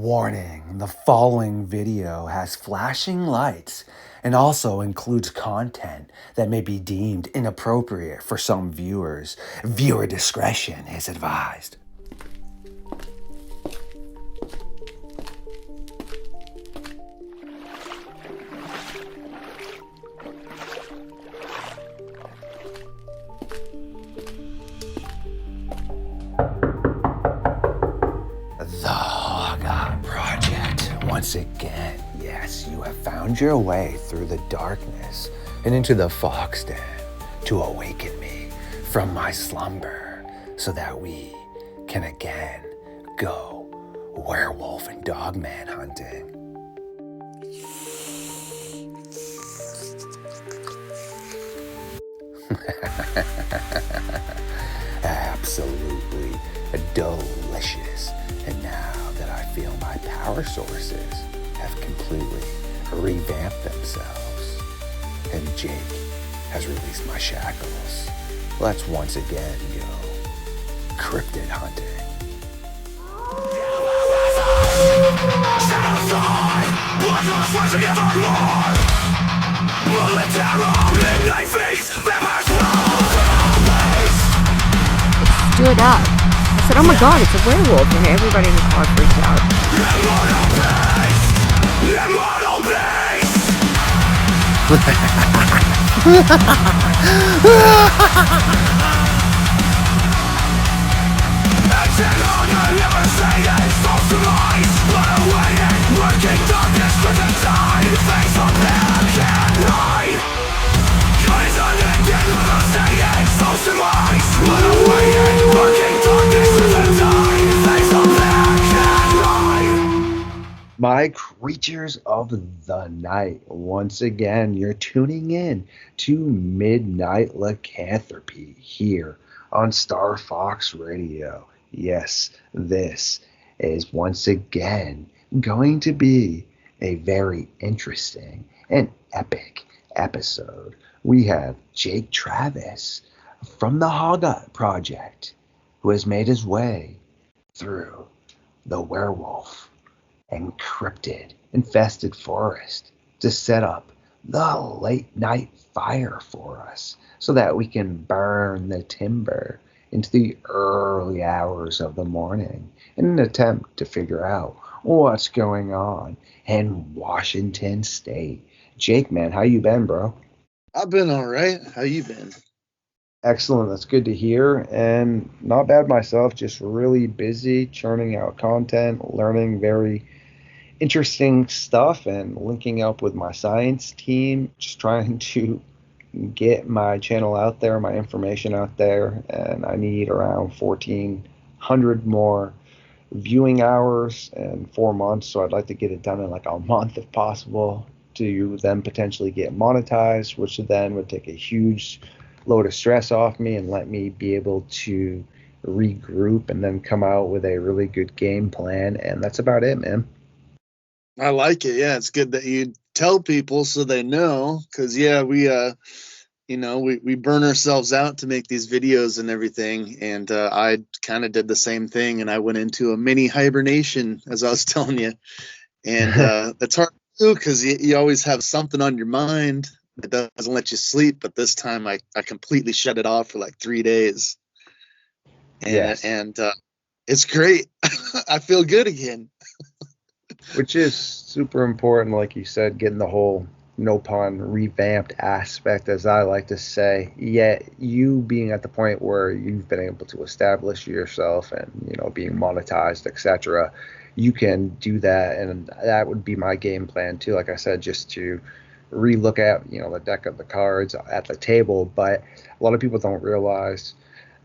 Warning, the following video has flashing lights and also includes content that may be deemed inappropriate for some viewers. Viewer discretion is advised. The Hoggatt Project. Once again, yes, you have found your way through the darkness and into the fox den to awaken me from my slumber so that we can again go werewolf and dogman hunting. Absolutely delicious. And now that I feel my power sources have completely revamped themselves and Jake has released my shackles, let's once again go cryptid hunting. Stood up. I said, oh my god, it's a werewolf, and everybody in the car freaked out. My creatures of the night, once again, you're tuning in to Midnight Lycanthropy here on LordeStarfox Radio. Yes, this is once again going to be a very interesting and epic episode. We have Jake Travis from the Hoggatt Project, who has made his way through the werewolf and cryptid infested forest to set up the late night fire for us so that we can burn the timber into the early hours of the morning in an attempt to figure out what's going on in Washington State. Jake, man, how you been, bro? I've been all right. How you been? Excellent. That's good to hear. And not bad myself, just really busy churning out content, learning very interesting stuff and linking up with my science team, just trying to get my channel out there, my information out there. And I need around 1,400 more viewing hours in 4 months. So I'd like to get it done in like a month if possible to then potentially get monetized, which then would take a huge load of stress off me and let me be able to regroup and then come out with a really good game plan. And that's about it, man. I like it. Yeah, it's good that you tell people so they know. Because yeah, we burn ourselves out to make these videos and everything. And I kind of did the same thing, and I went into a mini hibernation, as I was telling you. And that's hard to do because you always have something on your mind that doesn't let you sleep. But this time, I completely shut it off for like 3 days. And, Yes. and it's great. I feel good again. Which is super important, like you said, getting the whole, no pun, revamped aspect, as I like to say. Yet you being at the point where you've been able to establish yourself and, being monetized, etc., you can do that. And that would be my game plan too. Like I said, just to relook at, the deck of the cards at the table. But a lot of people don't realize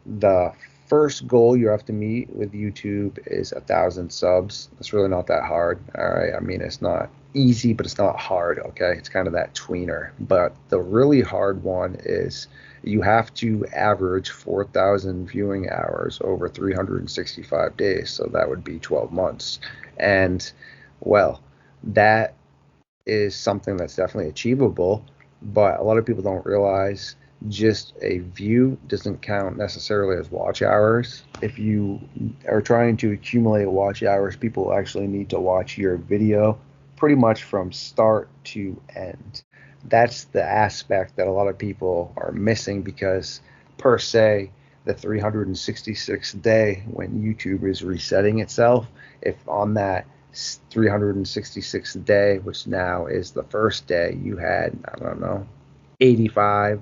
the first goal you have to meet with YouTube is 1,000 subs. It's really not that hard. All right. I mean, it's not easy, but it's not hard. Okay. It's kind of that tweener. But the really hard one is you have to average 4,000 viewing hours over 365 days. So that would be 12 months. And well, that is something that's definitely achievable. But a lot of people don't realize just a view doesn't count necessarily as watch hours. If you are trying to accumulate watch hours, people actually need to watch your video pretty much from start to end. That's the aspect that a lot of people are missing because, per se, the 366th day when YouTube is resetting itself, if on that 366th day, which now is the first day, you had, I don't know, 85,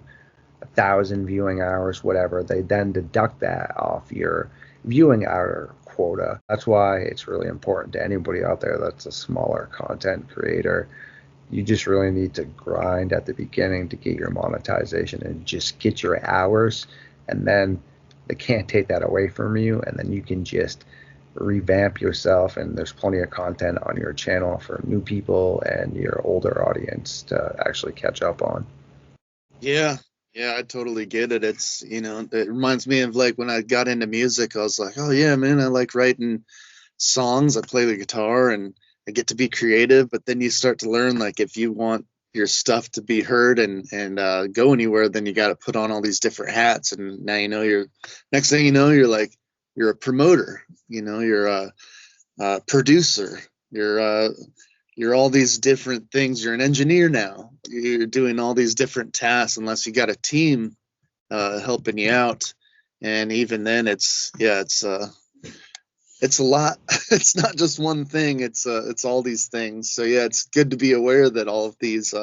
1,000 viewing hours, whatever, they then deduct that off your viewing hour quota. That's why it's really important to anybody out there that's a smaller content creator. You just really need to grind at the beginning to get your monetization and just get your hours, and then they can't take that away from you, and then you can just revamp yourself, and there's plenty of content on your channel for new people and your older audience to actually catch up on. Yeah, I totally get it. It's, it reminds me of like when I got into music, I was like, oh yeah, man, I like writing songs. I play the guitar and I get to be creative. But then you start to learn, like, if you want your stuff to be heard and go anywhere, then you got to put on all these different hats. And now, next thing you know, you're a promoter, you're a producer, you're all these different things. You're an engineer now. You're doing all these different tasks unless you got a team helping you out. And even then, it's a lot. It's not just one thing. It's all these things. So yeah, it's good to be aware that all of these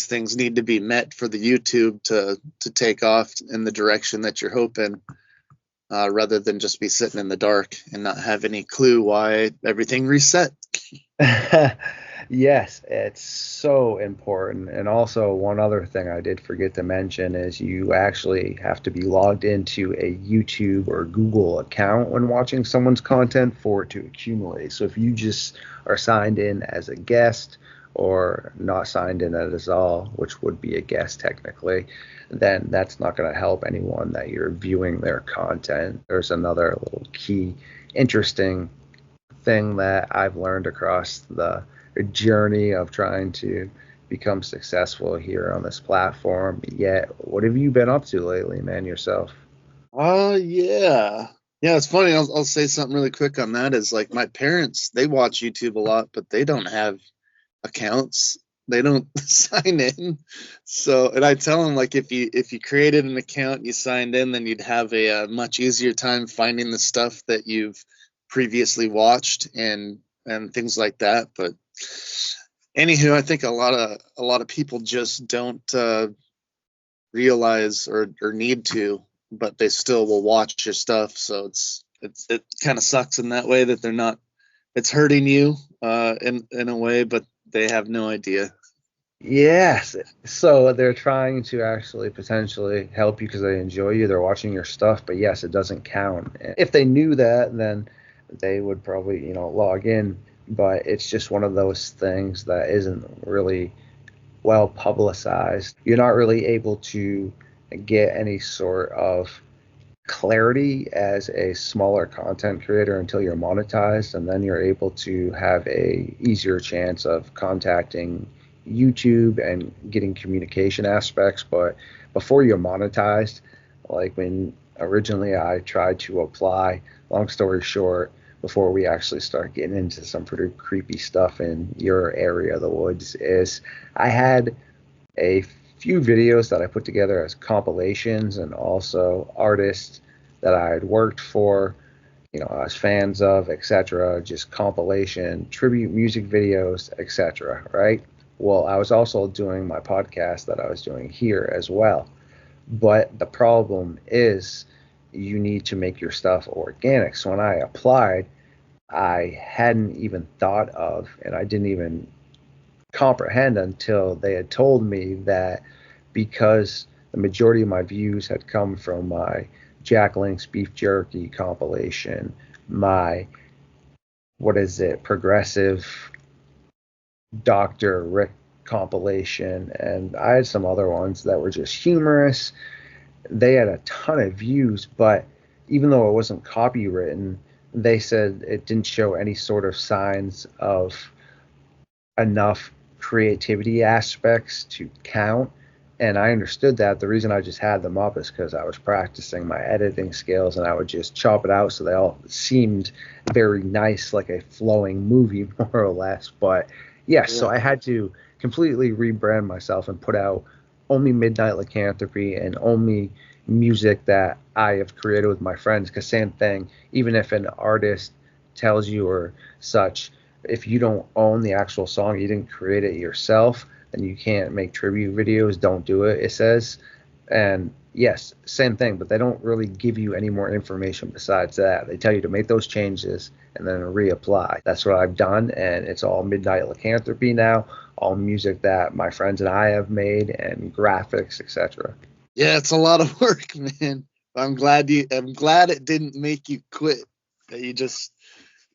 things need to be met for the YouTube to take off in the direction that you're hoping. Rather than just be sitting in the dark and not have any clue why everything reset. Yes, it's so important. And also, one other thing I did forget to mention is you actually have to be logged into a YouTube or Google account when watching someone's content for it to accumulate. So if you just are signed in as a guest or not signed in at all, which would be a guest technically, then that's not going to help anyone that you're viewing their content. There's another little key, interesting thing that I've learned across the journey of trying to become successful here on this platform. Yet, what have you been up to lately, man, yourself? Yeah, it's funny. I'll say something really quick on that. Is like my parents, they watch YouTube a lot, but they don't have accounts. They don't sign in. So, and I tell them, like, if you created an account and you signed in, then you'd have a much easier time finding the stuff that you've previously watched and things like that. But anywho, I think a lot of people just don't realize or need to, but they still will watch your stuff. So it kind of sucks in that way that they're not. It's hurting you in a way, but they have no idea. Yes. So they're trying to actually potentially help you because they enjoy you. They're watching your stuff, but yes, it doesn't count. If they knew that, then they would probably, log in. But it's just one of those things that isn't really well publicized. You're not really able to get any sort of clarity as a smaller content creator until you're monetized, and then you're able to have a easier chance of contacting YouTube and getting communication aspects. But before you're monetized, like when originally I tried to apply, long story short, before we actually start getting into some pretty creepy stuff in your area of the woods, is I had a few videos that I put together as compilations, and also artists that I had worked for, I was fans of, etc., just compilation, tribute music videos, etc., right? Well, I was also doing my podcast that I was doing here as well. But the problem is you need to make your stuff organic. So when I applied, I hadn't even thought of, and I didn't even comprehend until they had told me that because the majority of my views had come from my Jack Link's beef jerky compilation, my progressive Dr. Rick compilation, and I had some other ones that were just humorous. They had a ton of views, but even though it wasn't copywritten, they said it didn't show any sort of signs of enough creativity aspects to count. And I understood that. The reason I just had them up is because I was practicing my editing skills, and I would just chop it out so they all seemed very nice, like a flowing movie, more or less. But yes, so I had to completely rebrand myself and put out only Midnight Lycanthropy and only music that I have created with my friends. Because same thing, even if an artist tells you or such, if you don't own the actual song, you didn't create it yourself, then you can't make tribute videos. Don't do it, it says. And yes, same thing, but they don't really give you any more information besides that. They tell you to make those changes and then reapply. That's what I've done, and it's all Midnight Lycanthropy now, all music that my friends and I have made, and graphics, etc. Yeah, it's a lot of work, man. I'm glad it didn't make you quit. That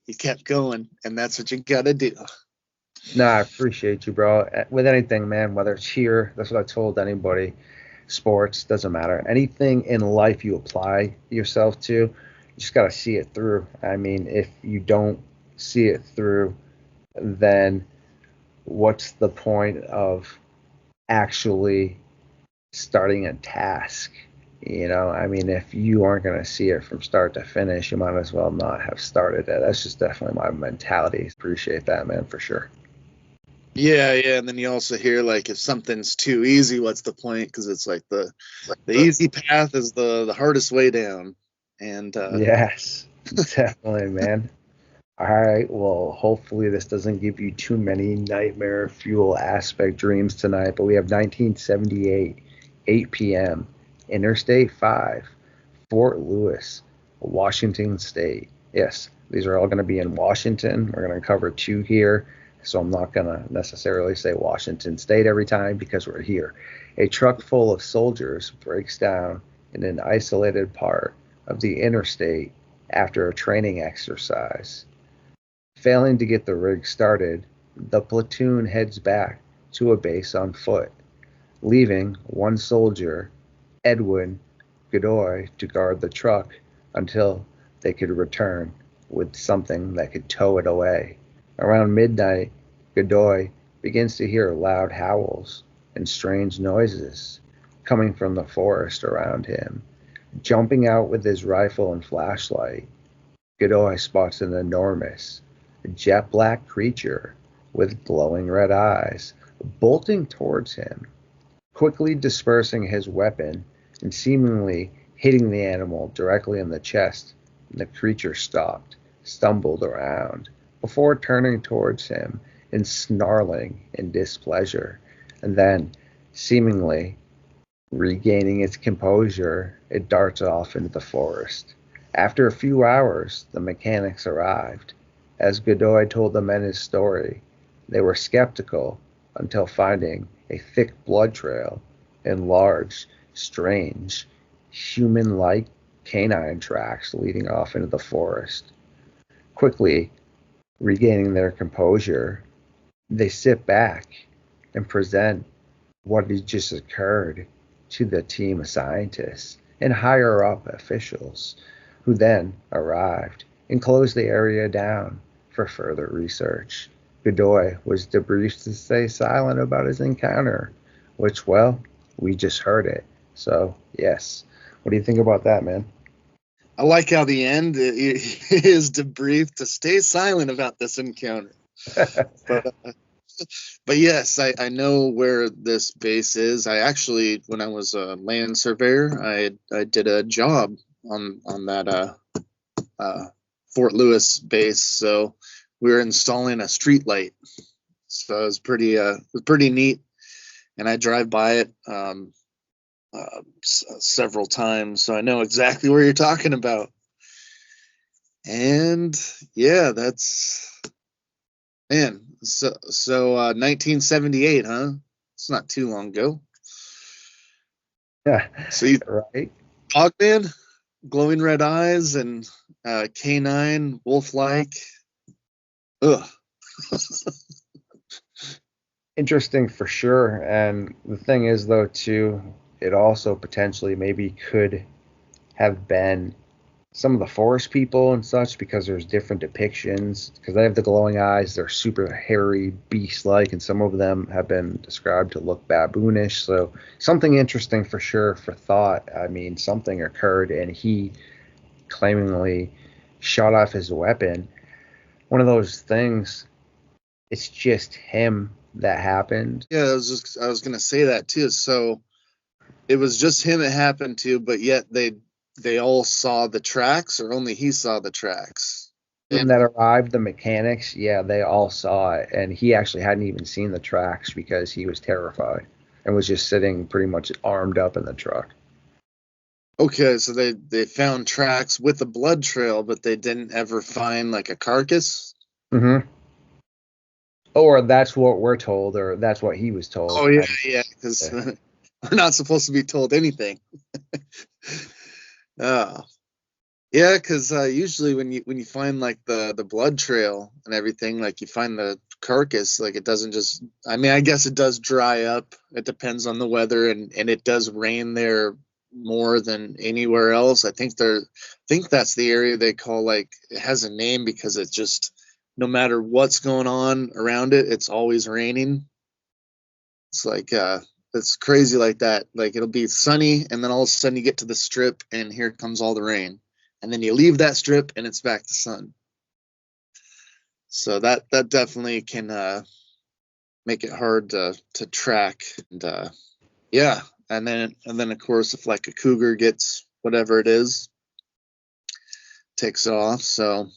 you kept going, and that's what you gotta do. No, I appreciate you, bro. With anything, man, whether it's here, that's what I told anybody, sports, doesn't matter. Anything in life you apply yourself to, you just got to see it through. I mean, if you don't see it through, then what's the point of actually starting a task? You know, I mean, if you aren't going to see it from start to finish, you might as well not have started it. That's just definitely my mentality. Appreciate that, man, for sure. Yeah, and then you also hear like if something's too easy, what's the point? Because it's like the easy path is the hardest way down. And yes, definitely, man. All right, well, hopefully this doesn't give you too many nightmare fuel aspect dreams tonight, but we have 1978, 8 p.m., Interstate 5, Fort Lewis, Washington State. Yes, these are all going to be in Washington. We're going to cover 2 here, so I'm not going to necessarily say Washington State every time because we're here. A truck full of soldiers breaks down in an isolated part of the interstate after a training exercise. Failing to get the rig started, the platoon heads back to a base on foot, leaving one soldier, Edwin Godoy, to guard the truck until they could return with something that could tow it away. Around midnight, Godoy begins to hear loud howls and strange noises coming from the forest around him. Jumping out with his rifle and flashlight, Godoy spots an enormous, jet black creature with glowing red eyes bolting towards him. Quickly dispersing his weapon and seemingly hitting the animal directly in the chest, the creature stopped, stumbled around, before turning towards him and snarling in displeasure, and then, seemingly regaining its composure, it darts off into the forest. After a few hours, the mechanics arrived. As Godoy told the men his story, they were skeptical until finding a thick blood trail and large, strange, human-like canine tracks leading off into the forest. Quickly regaining their composure, they sit back and present what had just occurred to the team of scientists and higher-up officials, who then arrived and closed the area down for further research. Godoy was debriefed to stay silent about his encounter, which, well, we just heard it. So, yes. What do you think about that, man? I like how the end is debriefed to stay silent about this encounter. But yes, I know where this base is. I actually, when I was a land surveyor, I did a job on that Fort Lewis base. So we were installing a street light. So it was pretty neat. And I drive by it several times, so I know exactly where you're talking about. And yeah, that's, man. So 1978, huh? It's not too long ago. Yeah, So you, right? Dogman, glowing red eyes, and canine, wolf-like. Ugh. Interesting for sure. And the thing is, though, too, it also potentially maybe could have been some of the forest people and such, because there's different depictions, because they have the glowing eyes, they're super hairy, beast-like, and some of them have been described to look baboonish. So something interesting for sure for thought. I mean, something occurred, and he claimingly shot off his weapon. One of those things, it's just him that happened. Yeah, I was gonna say that too. So it was just him it happened to, but yet they all saw the tracks, or only he saw the tracks. When that arrived, the mechanics, yeah, they all saw it, and he actually hadn't even seen the tracks because he was terrified and was just sitting pretty much armed up in the truck. Okay, so they found tracks with a blood trail, but they didn't ever find like a carcass. Mm-hmm. Or that's what we're told, or that's what he was told. Oh yeah, because we're not supposed to be told anything. Yeah, because usually when you find like the blood trail and everything, like you find the carcass, like it doesn't just. I mean, I guess it does dry up. It depends on the weather, and it does rain there more than anywhere else. I think that's the area they call, like, it has a name because it just, no matter what's going on around it, it's always raining. It's like it's crazy like that. Like it'll be sunny, and then all of a sudden you get to the strip, and here comes all the rain, and then you leave that strip, and it's back to sun. So that definitely can make it hard to track. And yeah, and then of course, if like a cougar gets whatever it is, takes it off. So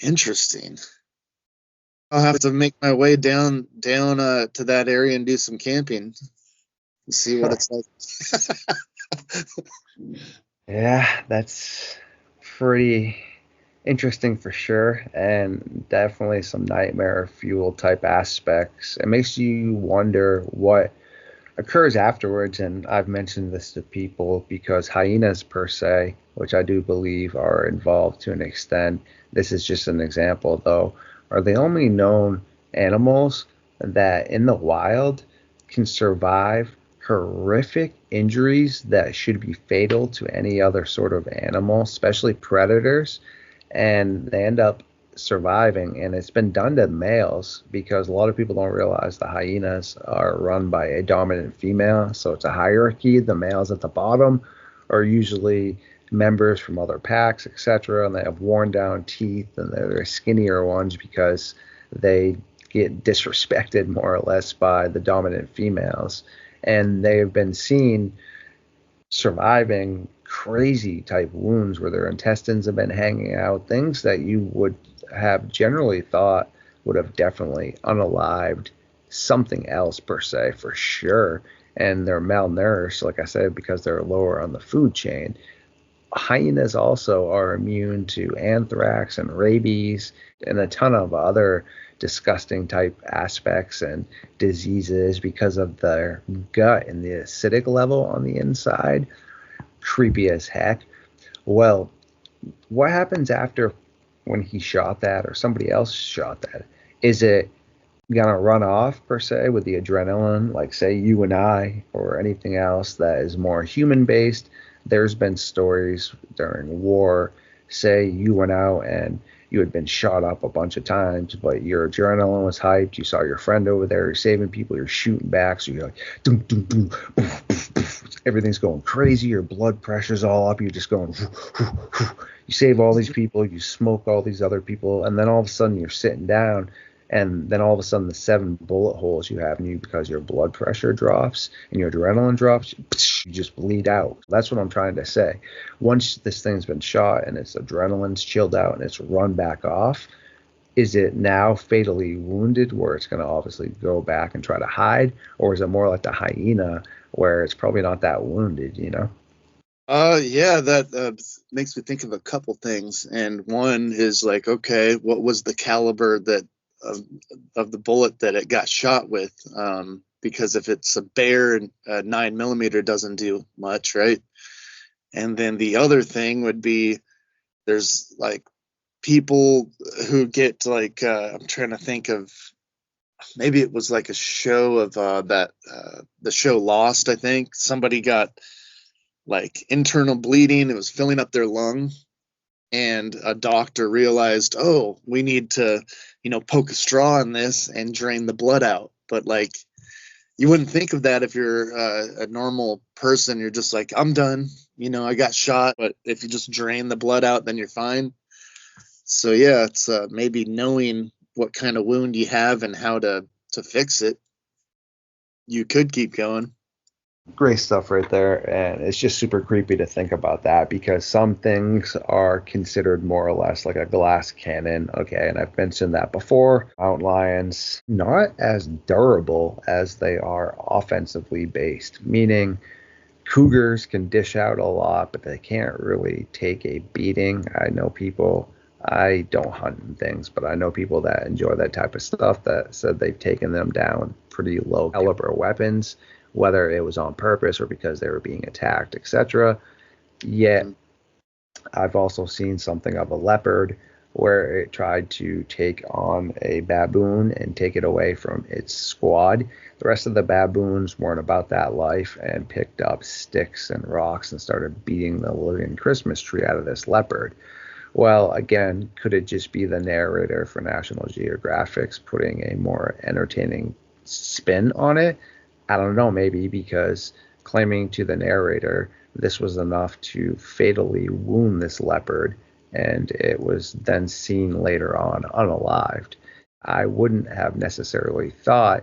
interesting. I'll have to make my way down to that area and do some camping and see what it's like. Yeah, that's pretty interesting for sure, and definitely some nightmare fuel type aspects. It makes you wonder what occurs afterwards, and I've mentioned this to people because hyenas per se, which I do believe are involved to an extent. This is just an example though, are the only known animals that in the wild can survive horrific injuries that should be fatal to any other sort of animal, especially predators, and they end up surviving. And it's been done to males because a lot of people don't realize the hyenas are run by a dominant female, so it's a hierarchy. The males at the bottom are usually members from other packs, etc., and they have worn down teeth, and they're skinnier ones because they get disrespected more or less by the dominant females, and they have been seen surviving crazy type wounds where their intestines have been hanging out, things that you would have generally thought would have definitely unalived something else per se for sure. And they're malnourished, like I said, because they're lower on the food chain. Hyenas also are immune to anthrax and rabies and a ton of other disgusting type aspects and diseases because of their gut and the acidic level on the inside. Creepy as heck. Well, what happens after when he shot that or somebody else shot that? Is it gonna run off per se with the adrenaline, like say you and I, or anything else that is more human based? There's been stories during war, say you went out and you had been shot up a bunch of times, but your adrenaline was hyped. You saw your friend over there, you're saving people, you're shooting back, so you're like, dum, dum, dum, poof, poof, poof. Everything's going crazy, your blood pressure's all up, you're just going, you save all these people, you smoke all these other people, and then all of a sudden you're sitting down, and then all of a sudden the 7 bullet holes you have in you because your blood pressure drops and your adrenaline drops, you just bleed out. That's what I'm trying to say. Once this thing's been shot and its adrenaline's chilled out and it's run back off, is it now fatally wounded where it's going to obviously go back and try to hide? Or is it more like the hyena where it's probably not that wounded, you know? Yeah, that makes me think of a couple things. And one is like, okay, what was the caliber of the bullet that it got shot with? Because if it's a bear, and 9mm doesn't do much, right? And then the other thing would be, there's like people who get like, I'm trying to think of, maybe it was like a show of the show Lost. I think somebody got like internal bleeding. It was filling up their lung. And a doctor realized, oh, we need to, poke a straw in this and drain the blood out. But like, you wouldn't think of that if you're a normal person. You're just like, I'm done. I got shot. But if you just drain the blood out, then you're fine. So yeah, it's maybe knowing what kind of wound you have and how to fix it. You could keep going. Great stuff right there, and it's just super creepy to think about that, because some things are considered more or less like a glass cannon, okay, and I've mentioned that before. Mountain lions, not as durable as they are offensively based, meaning cougars can dish out a lot, but they can't really take a beating. I know people, I don't hunt and things, but I know people that enjoy that type of stuff that said they've taken them down pretty low caliber weapons, whether it was on purpose or because they were being attacked, etc. Yet, I've also seen something of a leopard where it tried to take on a baboon and take it away from its squad. The rest of the baboons weren't about that life and picked up sticks and rocks and started beating the living Christmas tree out of this leopard. Well, again, could it just be the narrator for National Geographic's putting a more entertaining spin on it? I don't know, maybe because claiming to the narrator this was enough to fatally wound this leopard, and it was then seen later on unalived. I wouldn't have necessarily thought,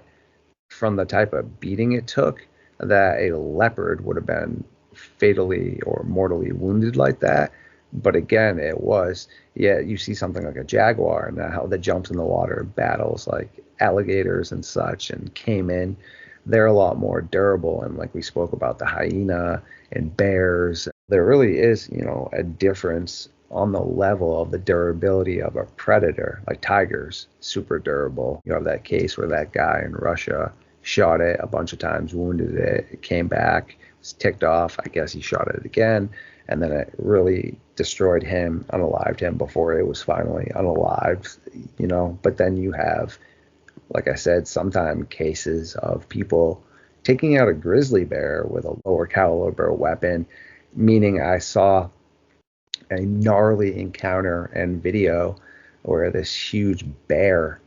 from the type of beating it took, that a leopard would have been fatally or mortally wounded like that. But again, it was. Yeah, you see something like a jaguar and how that jumps in the water, battles like alligators and such, and came in. They're a lot more durable, and like we spoke about the hyena and bears, there really is, a difference on the level of the durability of a predator. Like tigers, super durable. You have that case where that guy in Russia shot it a bunch of times, wounded it, it came back, was ticked off. I guess he shot it again, and then it really destroyed him, unalived him before it was finally unalived, But then you have, like I said, sometimes cases of people taking out a grizzly bear with a lower caliber weapon, meaning I saw a gnarly encounter and video where this huge bear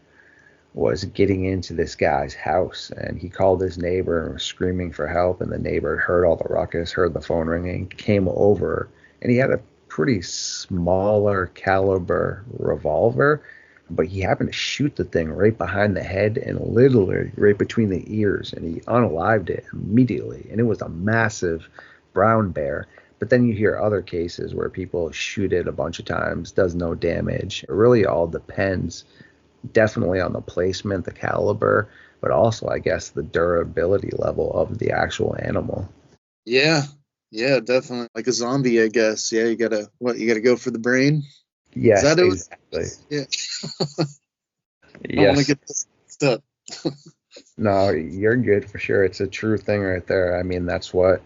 was getting into this guy's house, and he called his neighbor and was screaming for help, and the neighbor heard all the ruckus, heard the phone ringing, came over, and he had a pretty smaller caliber revolver, but he happened to shoot the thing right behind the head and literally right between the ears, and he unalived it immediately. And it was a massive brown bear. But then you hear other cases where people shoot it a bunch of times, does no damage. It really all depends, definitely on the placement, the caliber, but also, I guess, the durability level of the actual animal. Yeah, definitely. Like a zombie, I guess. Yeah, you gotta go for the brain? Yes, exactly. Yeah. Yes. I want to get this stuff. No, you're good for sure. It's a true thing right there. I mean, that's what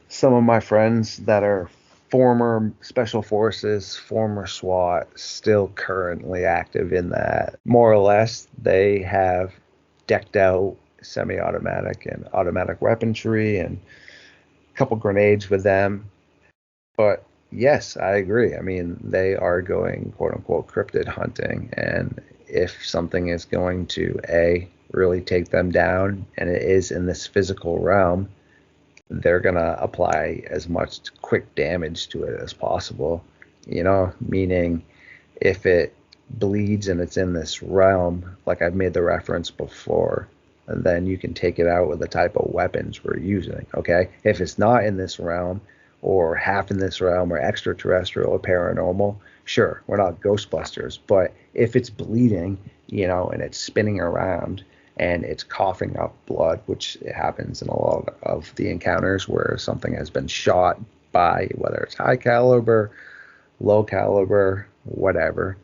some of my friends that are former Special Forces, former SWAT, still currently active in that, more or less, they have decked out semi-automatic and automatic weaponry and a couple grenades with them. But yes, I agree. I mean, they are going, quote unquote, cryptid hunting. And if something is going to, really take them down, and it is in this physical realm, they're going to apply as much quick damage to it as possible. Meaning if it bleeds and it's in this realm, like I've made the reference before, then you can take it out with the type of weapons we're using, okay? If it's not in this realm, or half in this realm, or extraterrestrial or paranormal, sure, we're not Ghostbusters. But if it's bleeding, and it's spinning around and it's coughing up blood, which happens in a lot of the encounters where something has been shot by, whether it's high caliber, low caliber, whatever,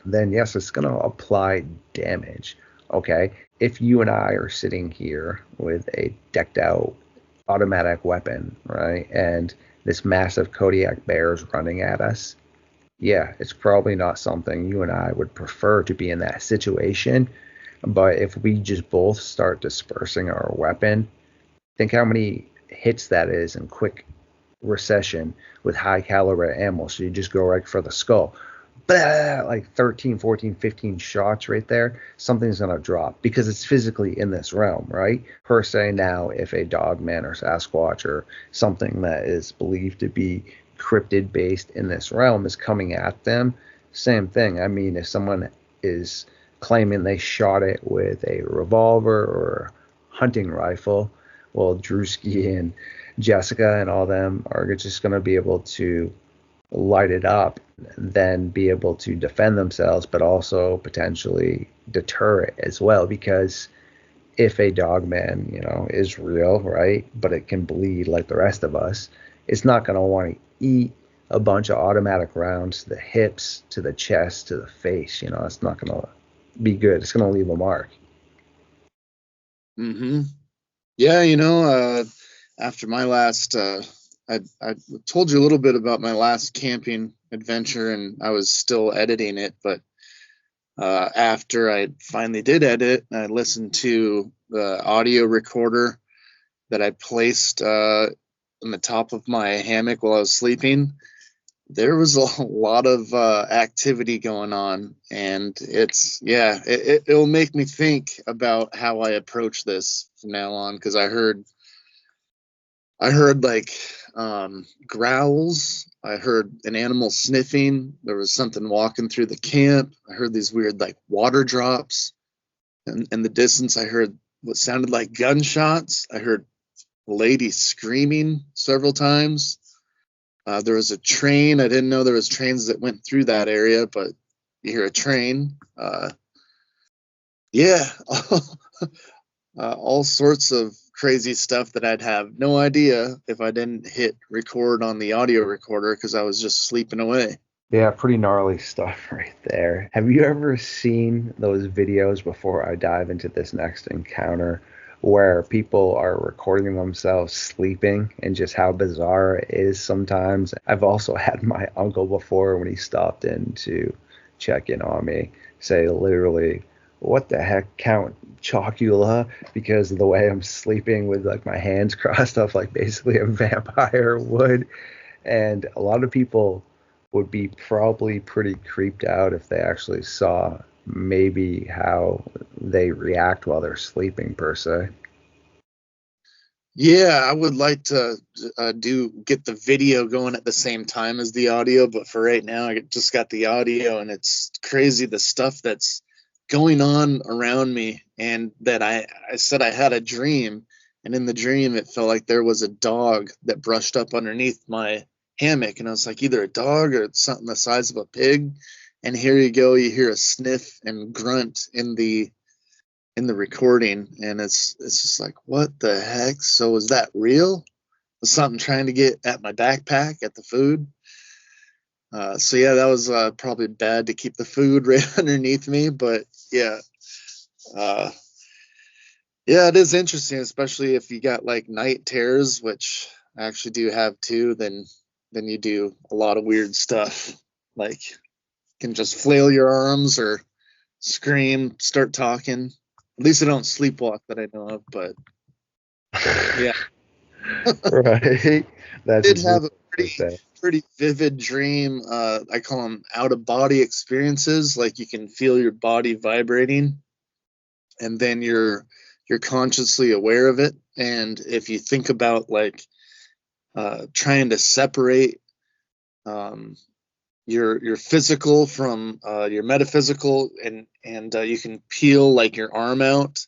then yes, it's going to apply damage. Okay, if you and I are sitting here with a decked out automatic weapon, right, and this massive Kodiak bear is running at us, yeah, it's probably not something you and I would prefer to be in that situation. But if we just both start dispersing our weapon, think how many hits that is in quick recession with high caliber ammo, so you just go right for the skull. Blah, like 13, 14, 15 shots right there, something's going to drop because it's physically in this realm, right? Per se, now, if a Dogman or Sasquatch or something that is believed to be cryptid based in this realm is coming at them, same thing. I mean, if someone is claiming they shot it with a revolver or a hunting rifle, well, Drewski and Jessica and all them are just going to be able to light it up, then be able to defend themselves, but also potentially deter it as well. Because if a Dogman, is real, right, but it can bleed like the rest of us, it's not going to want to eat a bunch of automatic rounds to the hips, to the chest, to the face. It's not going to be good. It's going to leave a mark. Mm-hmm. Yeah, after my last, I told you a little bit about my last camping adventure, and I was still editing it. But after I finally did edit, I listened to the audio recorder that I placed on the top of my hammock while I was sleeping. There was a lot of activity going on, and it'll make me think about how I approach this from now on, because I heard like growls. I heard an animal sniffing. There was something walking through the camp. I heard these weird like water drops. And in the distance, I heard what sounded like gunshots. I heard a lady screaming several times. There was a train. I didn't know there was trains that went through that area, but you hear a train. All sorts of crazy stuff that I'd have no idea if I didn't hit record on the audio recorder, because I was just sleeping away. Yeah, pretty gnarly stuff right there. Have you ever seen those videos, before I dive into this next encounter, where people are recording themselves sleeping and just how bizarre it is sometimes? I've also had my uncle before, when he stopped in to check in on me, say literally, "What the heck, Count Chocula?" because of the way I'm sleeping with like my hands crossed up like basically a vampire would. And a lot of people would be probably pretty creeped out if they actually saw maybe how they react while they're sleeping, per se. Yeah, I would like to get the video going at the same time as the audio, but for right now, I just got the audio, and it's crazy the stuff that's going on around me. And that I said I had a dream, and in the dream, it felt like there was a dog that brushed up underneath my hammock, and I was like, either a dog or something the size of a pig. And here you go, you hear a sniff and grunt in the recording, and it's just like, what the heck? So is that real? Was something trying to get at my backpack, at the food? So yeah, that was probably bad to keep the food right underneath me, but yeah. Yeah, it is interesting, especially if you got like night terrors, which I actually do have too. Then you do a lot of weird stuff, like you can just flail your arms or scream, start talking. At least I don't sleepwalk that I know of, but yeah. Right. I That's did have a brutal. pretty vivid dream. I call them out of body experiences. Like you can feel your body vibrating, and then you're consciously aware of it. And if you think about like trying to separate your physical from your metaphysical, and you can peel like your arm out,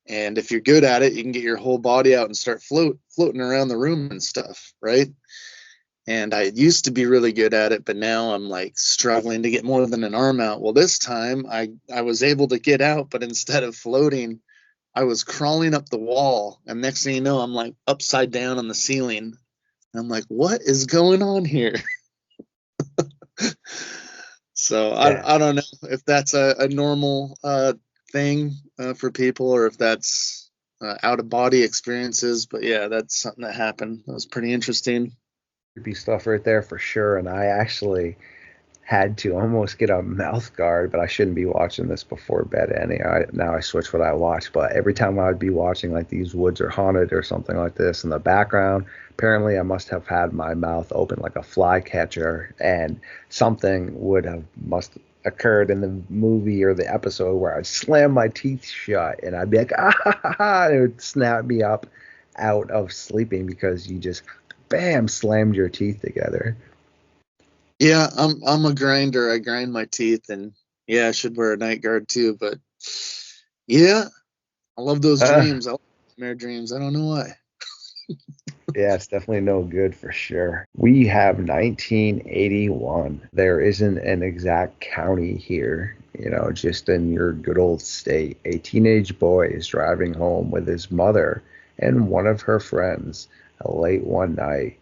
and if you're good at it, you can get your whole body out and start floating around the room and stuff, right? And I used to be really good at it, but now I'm like struggling to get more than an arm out. Well, this time I was able to get out, but instead of floating, I was crawling up the wall, and next thing you know, I'm like upside down on the ceiling. And I'm like, what is going on here? So Yeah. I don't know if that's a normal thing for people, or if that's out of body experiences. But yeah, that's something that happened. That was pretty interesting. Creepy stuff right there for sure. And I actually had to almost get a mouth guard, but I shouldn't be watching this before bed. Now I switch what I watch, but every time I would be watching like These Woods Are Haunted or something like this in the background, apparently I must have had my mouth open like a flycatcher, and something must occurred in the movie or the episode where I'd slam my teeth shut and I'd be like, ah, ha, ha, ha, and it would snap me up out of sleeping because you just, bam, slammed your teeth together. Yeah, I'm a grinder. I grind my teeth, and yeah, I should wear a night guard too. But yeah, I love those dreams. I love nightmare dreams. I don't know why. Yeah, it's definitely no good for sure. We have 1981. There isn't an exact county here, just in your good old state. A teenage boy is driving home with his mother and one of her friends late one night.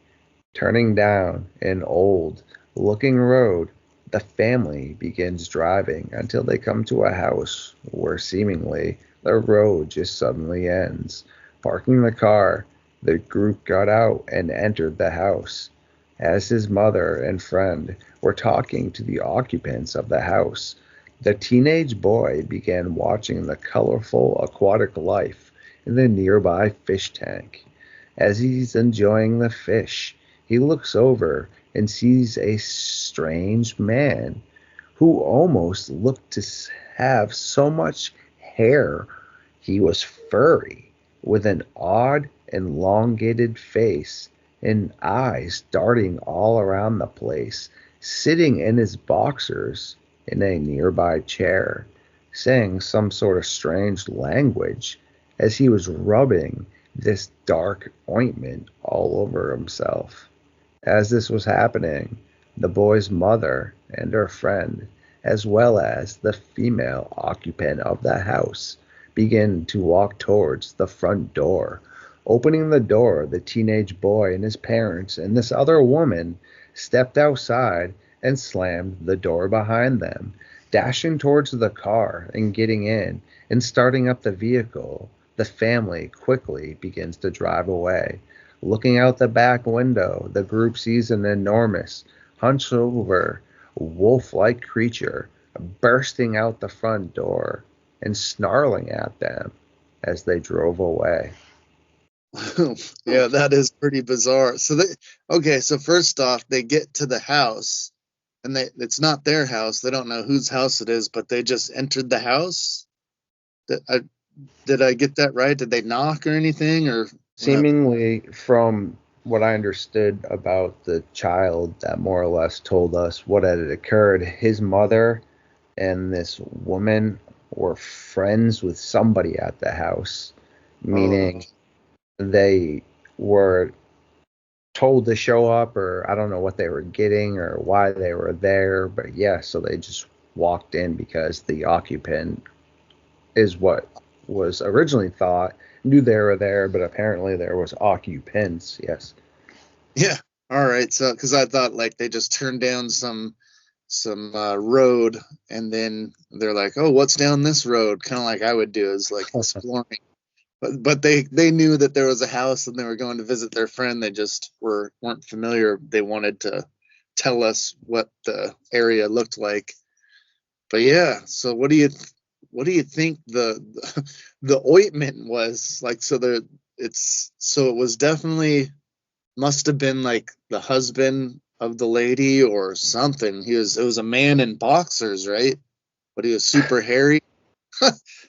Turning down an old looking road, the family begins driving until they come to a house where seemingly the road just suddenly ends. Parking the car, the group got out and entered the house. As his mother and friend were talking to the occupants of the house, the teenage boy began watching the colorful aquatic life in the nearby fish tank. As he's enjoying the fish, he looks over and sees a strange man who almost looked to have so much hair he was furry, with an odd, elongated face and eyes darting all around the place, sitting in his boxers in a nearby chair, saying some sort of strange language as he was rubbing this dark ointment all over himself. As this was happening, the boy's mother and her friend, as well as the female occupant of the house, began to walk towards the front door. Opening the door, the teenage boy and his parents and this other woman stepped outside and slammed the door behind them. Dashing towards the car and getting in and starting up the vehicle, the family quickly begins to drive away. Looking out the back window, the group sees an enormous, hunched over, wolf-like creature bursting out the front door and snarling at them as they drove away. Yeah, that is pretty bizarre. So first off, they get to the house, and it's not their house. They don't know whose house it is, but they just entered the house. Did I get that right? Did they knock or anything, or seemingly from what I understood about the child that more or less told us what had occurred, his mother and this woman were friends with somebody at the house, meaning they were told to show up, or I don't know what they were getting or why they were there, but yeah, so they just walked in because the occupant is what was originally thought, knew they were there, but apparently there was occupants. Yes. Yeah. All right. So, because I thought like they just turned down some road, and then they're like, "Oh, what's down this road?" Kind of like I would do, is like exploring. But they knew that there was a house and they were going to visit their friend. They just weren't familiar. They wanted to tell us what the area looked like. But yeah. So what do you think the ointment was like? So it was definitely, must have been like the husband of the lady or something. It was a man in boxers, right? But he was super hairy.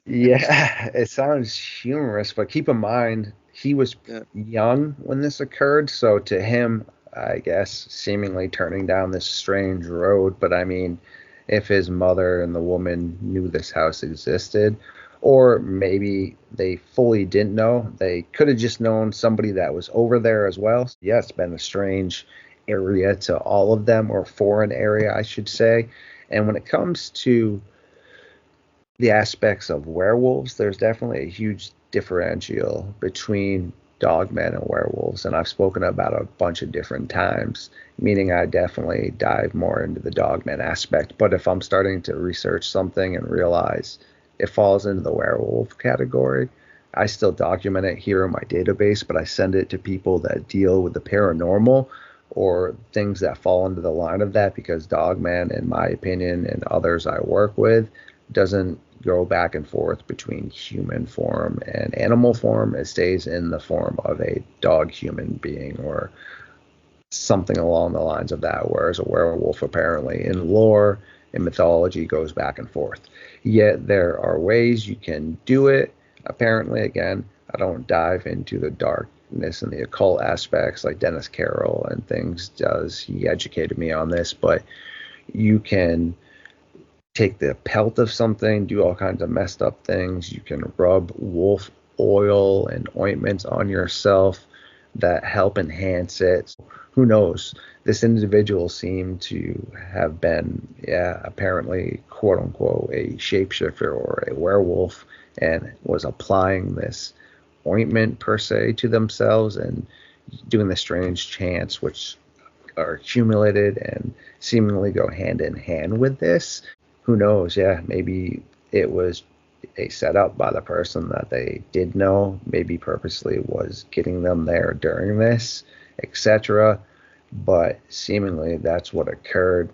Yeah, it sounds humorous, but keep in mind he was young when this occurred, so to him, I guess, seemingly turning down this strange road. But I mean, if his mother and the woman knew this house existed, or maybe they fully didn't know, they could have just known somebody that was over there as well. Yeah, it's been a strange area to all of them, or foreign area, I should say. And when it comes to the aspects of werewolves, there's definitely a huge differential between dogmen and werewolves, and I've spoken about a bunch of different times, meaning I definitely dive more into the dogman aspect. But if I'm starting to research something and realize it falls into the werewolf category, I still document it here in my database, but I send it to people that deal with the paranormal or things that fall into the line of that, because Dogman, in my opinion, and others I work with, doesn't go back and forth between human form and animal form. It stays in the form of a dog human being or something along the lines of that, whereas a werewolf apparently in lore and mythology goes back and forth. Yet there are ways you can do it. Apparently, again, I don't dive into the darkness and the occult aspects like Dennis Carroll and things does. He educated me on this, but you can take the pelt of something, do all kinds of messed up things. You can rub wolf oil and ointments on yourself that help enhance it. Who knows? This individual seemed to have been, apparently, quote unquote, a shapeshifter or a werewolf, and was applying this ointment per se to themselves and doing the strange chants, which are accumulated and seemingly go hand in hand with this. Who knows? Yeah, maybe it was a setup by the person that they did know, maybe purposely was getting them there during this, etc. But seemingly that's what occurred,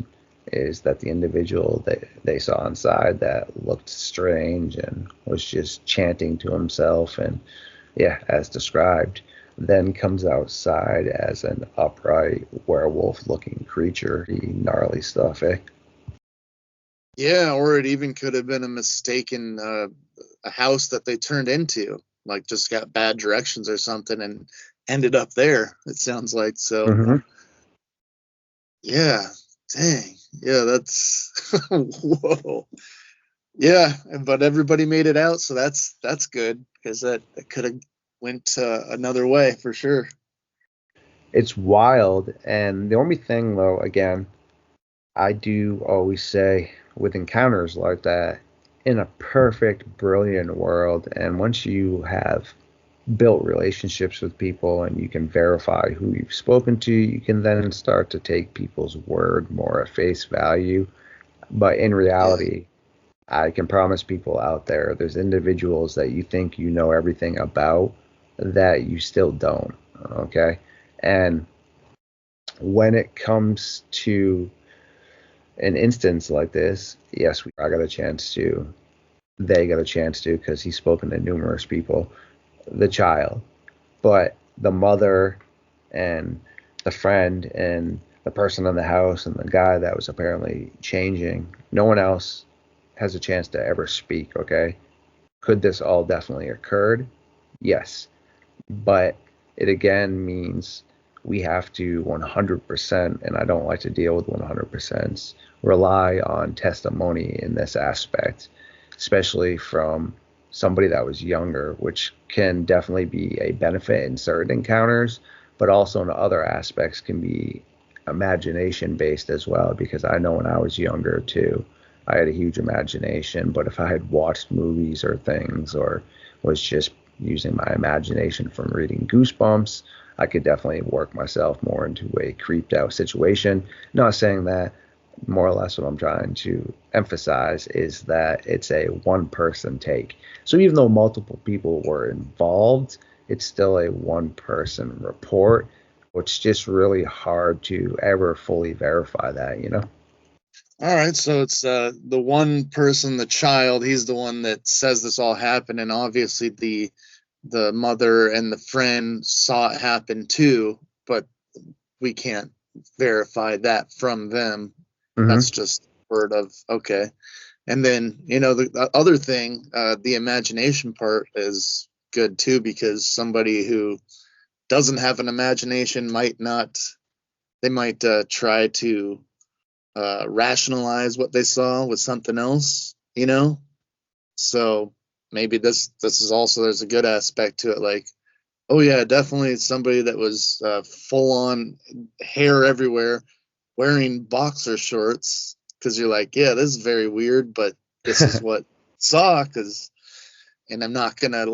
is that the individual that they saw inside that looked strange and was just chanting to himself and, yeah, as described, then comes outside as an upright werewolf looking creature. Gnarly stuff, eh? Yeah, or it even could have been a mistaken a house that they turned into, like just got bad directions or something and ended up there. It sounds like so. Mm-hmm. Yeah, dang. Yeah, that's whoa. Yeah, but everybody made it out, so that's good because that could have went another way for sure. It's wild, and the only thing, though, again, I do always say with encounters like that, in a perfect, brilliant world, and once you have built relationships with people and you can verify who you've spoken to, you can then start to take people's word more at face value. But in Yeah. reality, I can promise people out there, there's individuals that you think you know everything about that you still don't. Okay. And when it comes to an instance like this, yes, I got a chance to, they got a chance to, because he's spoken to numerous people, the child, but the mother and the friend and the person in the house and the guy that was apparently changing, no one else has a chance to ever speak, okay? Could this all definitely occurred? Yes. But it again means we have to 100%, and I don't like to deal with 100%, rely on testimony in this aspect, especially from somebody that was younger, which can definitely be a benefit in certain encounters, but also in other aspects can be imagination based as well, because I know when I was younger too, I had a huge imagination, but if I had watched movies or things or was just using my imagination from reading Goosebumps, I could definitely work myself more into a creeped out situation. Not saying that. More or less what I'm trying to emphasize is that it's a one person take. So even though multiple people were involved, it's still a one person report, which is just really hard to ever fully verify that, you know? All right, so it's the one person, the child, he's the one that says this all happened, and obviously the mother and the friend saw it happen too, but we can't verify that from them. Mm-hmm. That's just word of okay. And then the other thing, the imagination part is good too, because somebody who doesn't have an imagination might not. They might try to rationalize what they saw with something else, So maybe this is also, there's a good aspect to it, like, oh yeah, definitely somebody that was full on hair everywhere, wearing boxer shorts, because you're like, yeah, this is very weird, but this is what I saw, and I'm not gonna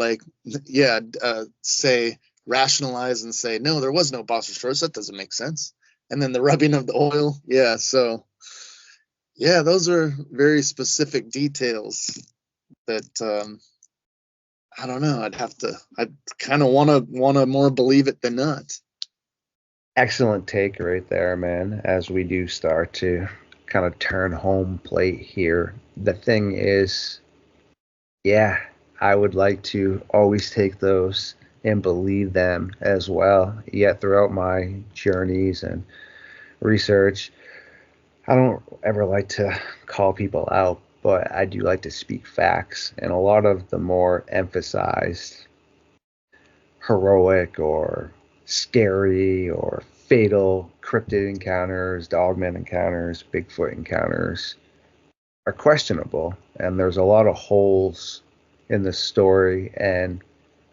say rationalize and say no, there was no boxer shorts, that doesn't make sense. And then the rubbing of the oil, yeah, so yeah, those are very specific details that I don't know. I kind of want to more believe it than not. Excellent take right there, man, as we do start to kind of turn home plate here. The thing is, yeah, I would like to always take those and believe them as well. Yet throughout my journeys and research, I don't ever like to call people out, but I do like to speak facts. And a lot of the more emphasized heroic or scary or fatal cryptid encounters, dogman encounters, Bigfoot encounters are questionable. And there's a lot of holes in the story. And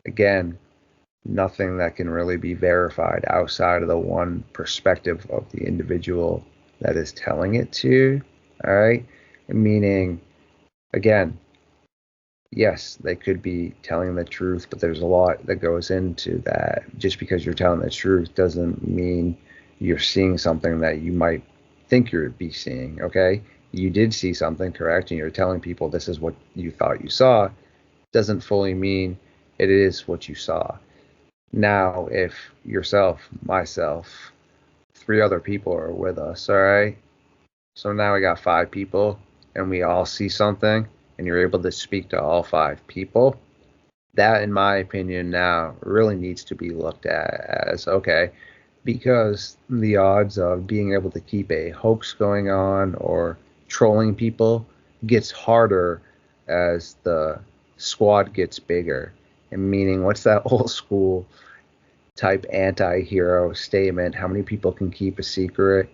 again, nothing that can really be verified outside of the one perspective of the individual that is telling it to. All right. Meaning, again, yes, they could be telling the truth, but there's a lot that goes into that. Just because you're telling the truth doesn't mean you're seeing something that you might think you'd be seeing, okay? You did see something, correct? And you're telling people this is what you thought you saw. Doesn't fully mean it is what you saw. Now, if yourself, myself, 3 other people are with us, all right? So now we got 5 people, and we all see something, and you're able to speak to all 5 people. That, in my opinion, now really needs to be looked at as okay, because the odds of being able to keep a hoax going on or trolling people gets harder as the squad gets bigger. And meaning, what's that old school type anti-hero statement? How many people can keep a secret?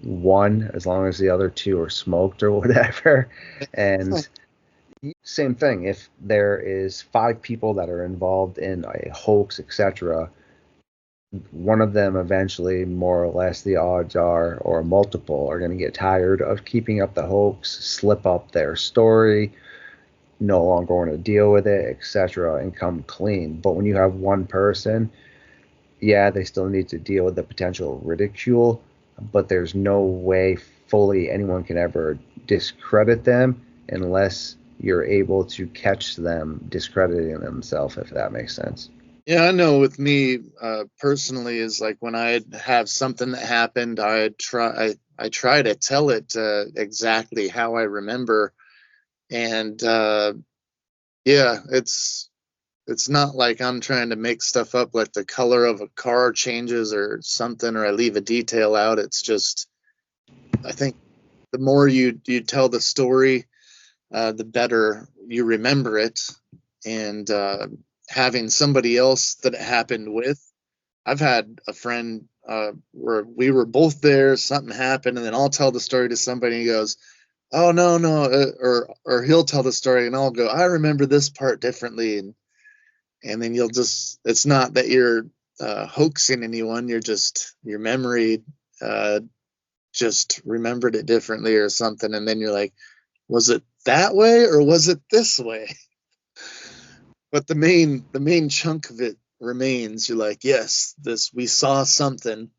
One, as long as the other 2 are smoked or whatever. And same thing, if there is 5 people that are involved in a hoax, etc., one of them eventually, more or less, the odds are, or multiple, are going to get tired of keeping up the hoax, slip up their story, no longer want to deal with it, etc., and come clean. But when you have one person, yeah, they still need to deal with the potential ridicule, but there's no way fully anyone can ever discredit them unless you're able to catch them discrediting themselves, if that makes sense. Yeah, I know with me personally is like when I have something that happened, I try to tell it exactly how I remember. And yeah, it's not like I'm trying to make stuff up, like the color of a car changes or something, or I leave a detail out. It's just, I think the more you tell the story, the better you remember it. And having somebody else that it happened with, I've had a friend where we were both there, something happened, and then I'll tell the story to somebody, and he goes, "Oh no, or he'll tell the story, and I'll go, "I remember this part differently," and then you'll just, it's not that you're hoaxing anyone, you're just, your memory just remembered it differently or something, and then you're like, was it that way or was it this way? But the main chunk of it remains. You're like, yes, this, we saw something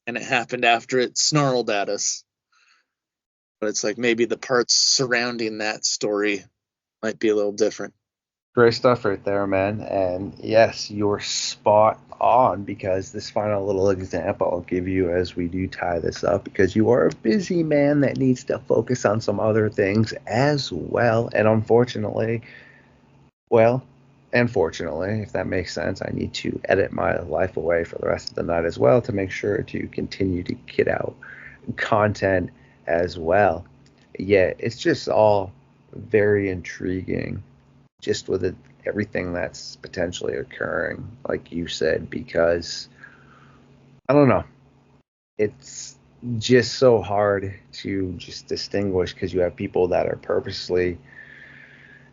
and it happened after it snarled at us. But it's like maybe the parts surrounding that story might be a little different. Great stuff right there, man. And yes, you're spot on, because this final little example I'll give you as we do tie this up, because you are a busy man that needs to focus on some other things as well. And unfortunately, well, and fortunately, if that makes sense, I need to edit my life away for the rest of the night as well to make sure to continue to get out content as well. Yeah, it's just all very intriguing, just with everything that's potentially occurring, like you said, because I don't know, it's just so hard to just distinguish, because you have people that are purposely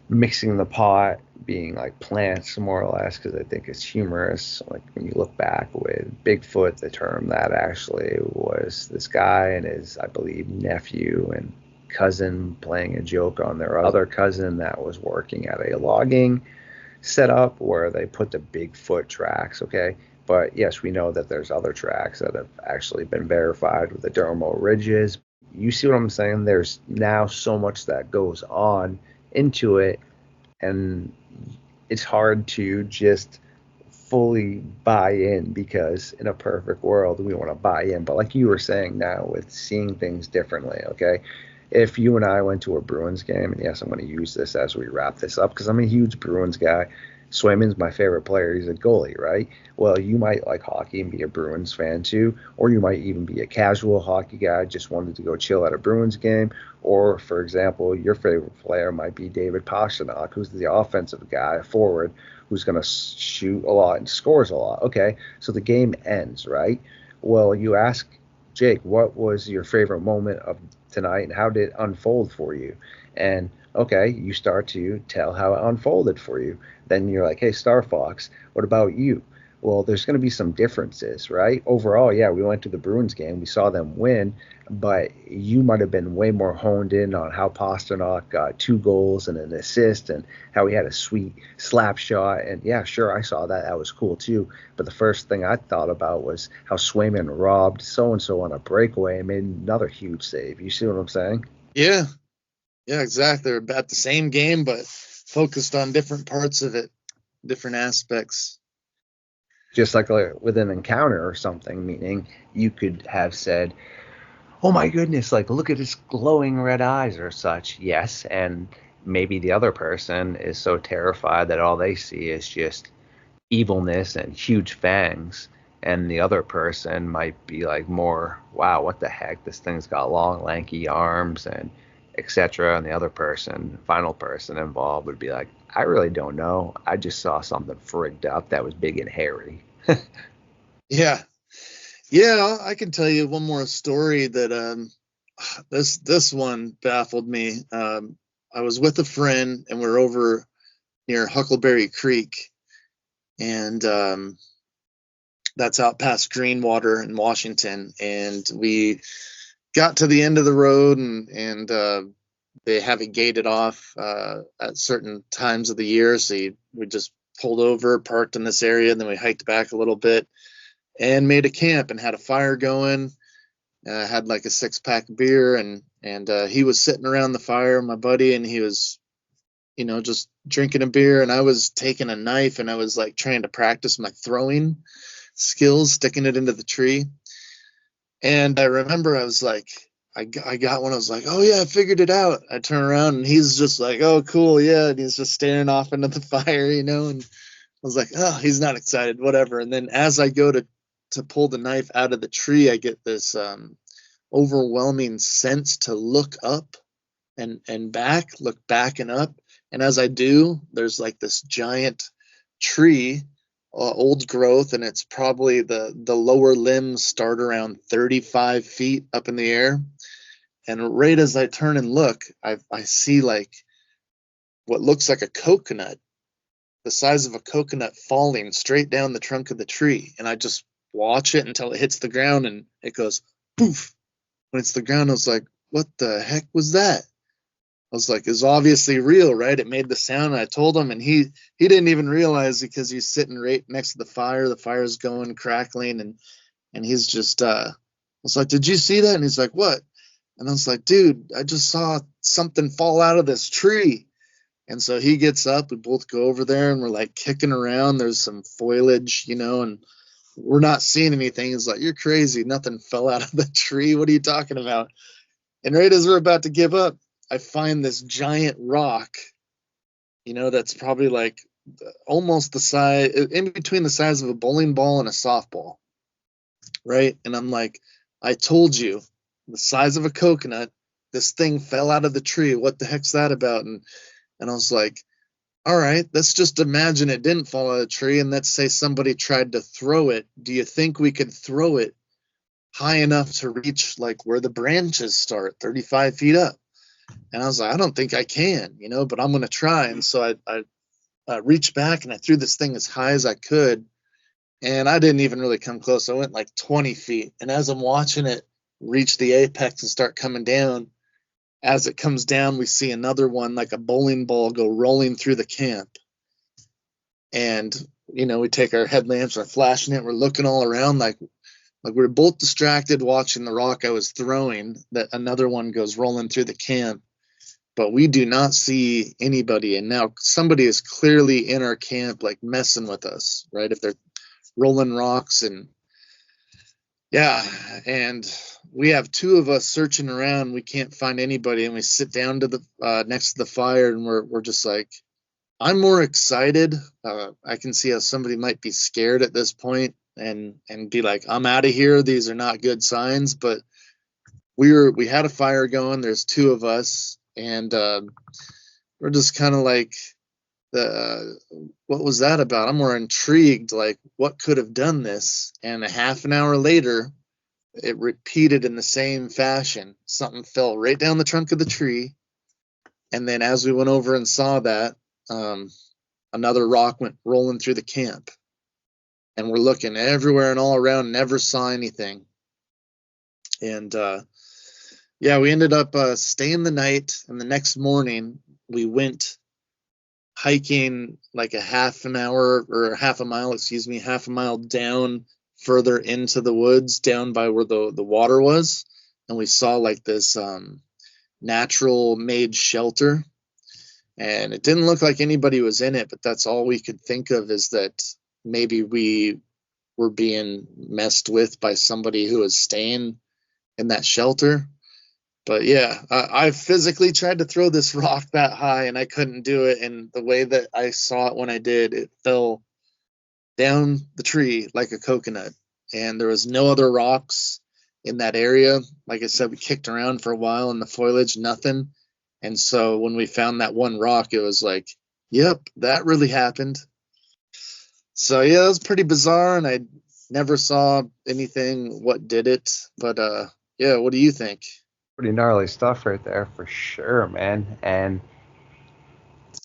mixing the pot, being like plants more or less, because I think it's humorous. Like when you look back with Bigfoot, the term that actually was this guy and his, I believe, nephew and cousin playing a joke on their other cousin that was working at a logging setup where they put the Bigfoot tracks, okay? But yes, we know that there's other tracks that have actually been verified with the dermal ridges. You see what I'm saying? There's now so much that goes on into it, and it's hard to just fully buy in, because in a perfect world we want to buy in. But like you were saying now, with seeing things differently, okay, if you and I went to a Bruins game, and yes, I'm going to use this as we wrap this up because I'm a huge Bruins guy. Swayman's my favorite player. He's a goalie, right? Well, you might like hockey and be a Bruins fan too, or you might even be a casual hockey guy, just wanted to go chill at a Bruins game. Or, for example, your favorite player might be David Pastrnak, who's the offensive guy, a forward, who's going to shoot a lot and scores a lot. Okay, so the game ends, right? Well, you ask Jake, what was your favorite moment of tonight and how did it unfold for you? And okay, you start to tell how it unfolded for you. Then you're like, hey, Star Fox, what about you? Well, there's going to be some differences, right? Overall, yeah, we went to the Bruins game, we saw them win, but you might have been way more honed in on how Pasternak got 2 goals and an assist and how he had a sweet slap shot. And yeah, sure, I saw that. That was cool too. But the first thing I thought about was how Swayman robbed so and so on a breakaway and made another huge save. You see what I'm saying? Yeah, yeah, exactly. They're about the same game, but focused on different parts of it, different aspects. Just like with an encounter or something, meaning you could have said, oh my goodness, like look at his glowing red eyes or such. Yes, and maybe the other person is so terrified that all they see is just evilness and huge fangs, and the other person might be like more, wow, what the heck, this thing's got long lanky arms and etc. And the other person, final person involved, would be like, I really don't know, I just saw something frigged up that was big and hairy. Yeah, yeah. I can tell you one more story that this one baffled me. I was with a friend and we're over near Huckleberry Creek, and that's out past Greenwater in Washington. And we got to the end of the road, and they have it gated off at certain times of the year. So we just pulled over, parked in this area, and then we hiked back a little bit and made a camp and had a fire going. Had like a 6-pack of beer, and he was sitting around the fire, my buddy, and he was, just drinking a beer, and I was taking a knife and I was like trying to practice my throwing skills, sticking it into the tree. And I remember I was like, I got one. I was like, oh yeah, I figured it out. I turn around and he's just like, oh cool, yeah, and he's just staring off into the fire, and I was like, oh, he's not excited, whatever. And then as I go to pull the knife out of the tree, I get this overwhelming sense to look up and look back and up. And as I do, there's like this giant tree, old growth, and it's probably the lower limbs start around 35 feet up in the air. And right as I turn and look, I see like what looks like a coconut, the size of a coconut, falling straight down the trunk of the tree. And I just watch it until it hits the ground and it goes poof. When it's the ground, I was like, what the heck was that? I was like, it's obviously real, right? It made the sound. And I told him, and he didn't even realize, because he's sitting right next to the fire. The fire's going, crackling, and he's just I was like, did you see that? And he's like, what? And I was like, dude, I just saw something fall out of this tree. And so he gets up, we both go over there, and we're like kicking around. There's some foliage, and we're not seeing anything. He's like, you're crazy. Nothing fell out of the tree. What are you talking about? And right as we're about to give up, I find this giant rock, that's probably like almost the size, in between the size of a bowling ball and a softball, right? And I'm like, I told you, the size of a coconut, this thing fell out of the tree. What the heck's that about? And I was like, all right, let's just imagine it didn't fall out of the tree, and let's say somebody tried to throw it. Do you think we could throw it high enough to reach like where the branches start, 35 feet up? And I was like, I don't think I can, but I'm going to try. And so I reached back and I threw this thing as high as I could. And I didn't even really come close. I went like 20 feet. And as I'm watching it reach the apex and start coming down, as it comes down, we see another one, like a bowling ball, go rolling through the camp. And, we take our headlamps, we're flashing it, we're looking all around like we're both distracted watching the rock I was throwing, that another one goes rolling through the camp. but we do not see anybody. And now somebody is clearly in our camp, like messing with us, right? If they're rolling rocks and and we have two of us searching around. We can't find anybody, and we sit down to the next to the fire, and we're just like, I'm more excited. I can see how somebody might be scared at this point and be like, I'm out of here. These are not good signs. But we had a fire going. There's two of us, and we're just kind of like, what was that about? I'm more intrigued, like what could have done this? And a half an hour later, it repeated in the same fashion. Something fell right down the trunk of the tree, and then as we went over and saw that, another rock went rolling through the camp, and we're looking everywhere and all around, never saw anything. And we ended up staying the night, and the next morning we went hiking like a half a mile down further into the woods, down by where the water was, and we saw like this natural made shelter, and it didn't look like anybody was in it, but that's all we could think of, is that maybe we were being messed with by somebody who was staying in that shelter. But yeah, I physically tried to throw this rock that high, and I couldn't do it. And the way that I saw it when I did, it fell down the tree like a coconut. And there was no other rocks in that area. Like I said, we kicked around for a while in the foliage, nothing. And so when we found that one rock, it was like, yep, that really happened. So yeah, it was pretty bizarre, and I never saw anything what did it. But what do you think? Pretty gnarly stuff right there for sure, man. And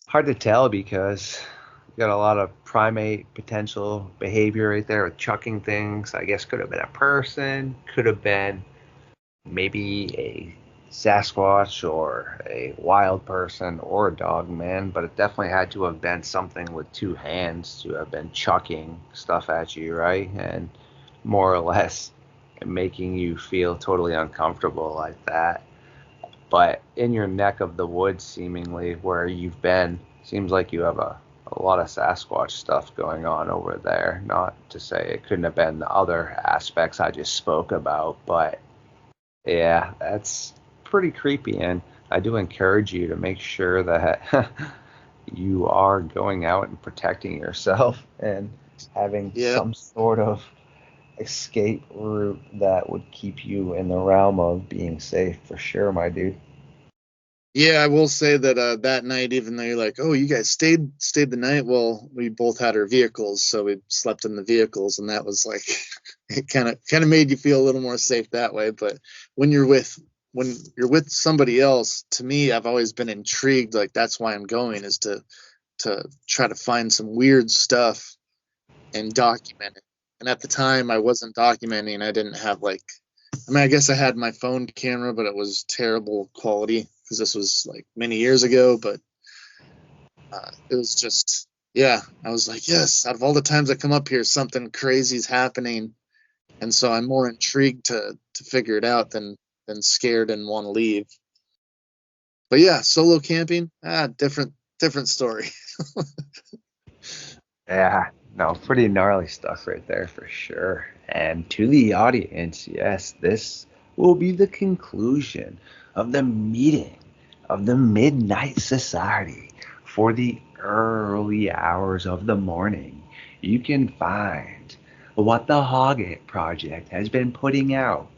hard to tell because you got a lot of primate potential behavior right there with chucking things. I guess could have been a person, could have been maybe a Sasquatch or a wild person or a Dogman, but it definitely had to have been something with two hands to have been chucking stuff at you, right? And more or less making you feel totally uncomfortable like that. But in your neck of the woods, seemingly where you've been, seems like you have a lot of Sasquatch stuff going on over there. Not to say it couldn't have been the other aspects I just spoke about, but yeah, that's pretty creepy. And I do encourage you to make sure that you are going out and protecting yourself and having some sort of escape route that would keep you in the realm of being safe for sure, my dude. Yeah, I will say that that night, even though you're like, oh, you guys stayed the night, well, we both had our vehicles, so we slept in the vehicles, and that was like, it kind of made you feel a little more safe that way. But when you're with somebody else, to me, I've always been intrigued. Like that's why I'm going, is to try to find some weird stuff and document it. And at the time, I wasn't documenting. I didn't have I guess I had my phone camera, but it was terrible quality because this was like many years ago. But it was just, I was like, yes, out of all the times I come up here, something crazy is happening. And so I'm more intrigued to figure it out than scared and want to leave. But yeah, solo camping, different story. Yeah. No, pretty gnarly stuff right there for sure. And to the audience, yes, this will be the conclusion of the meeting of the Midnight Society for the early hours of the morning. You can find what the Hoggatt Project has been putting out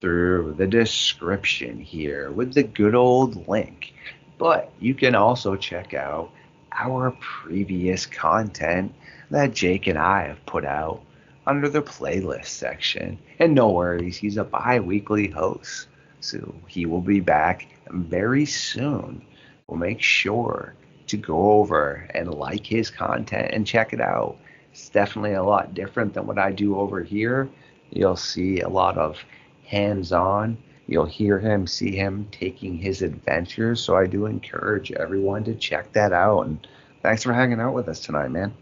through the description here with the good old link. But you can also check out our previous content that Jake and I have put out under the playlist section. And no worries, he's a bi-weekly host, so he will be back very soon. We'll make sure to go over and like his content and check it out. It's definitely a lot different than what I do over here. You'll see a lot of hands-on. You'll hear him, see him taking his adventures. So I do encourage everyone to check that out. And thanks for hanging out with us tonight, man.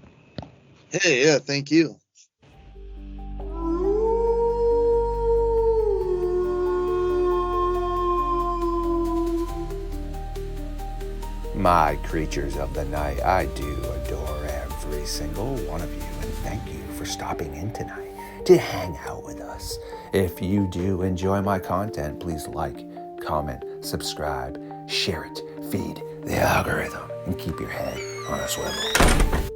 Hey, yeah, thank you. My creatures of the night, I do adore every single one of you, and thank you for stopping in tonight to hang out with us. If you do enjoy my content, please like, comment, subscribe, share it, feed the algorithm, and keep your head on a swivel.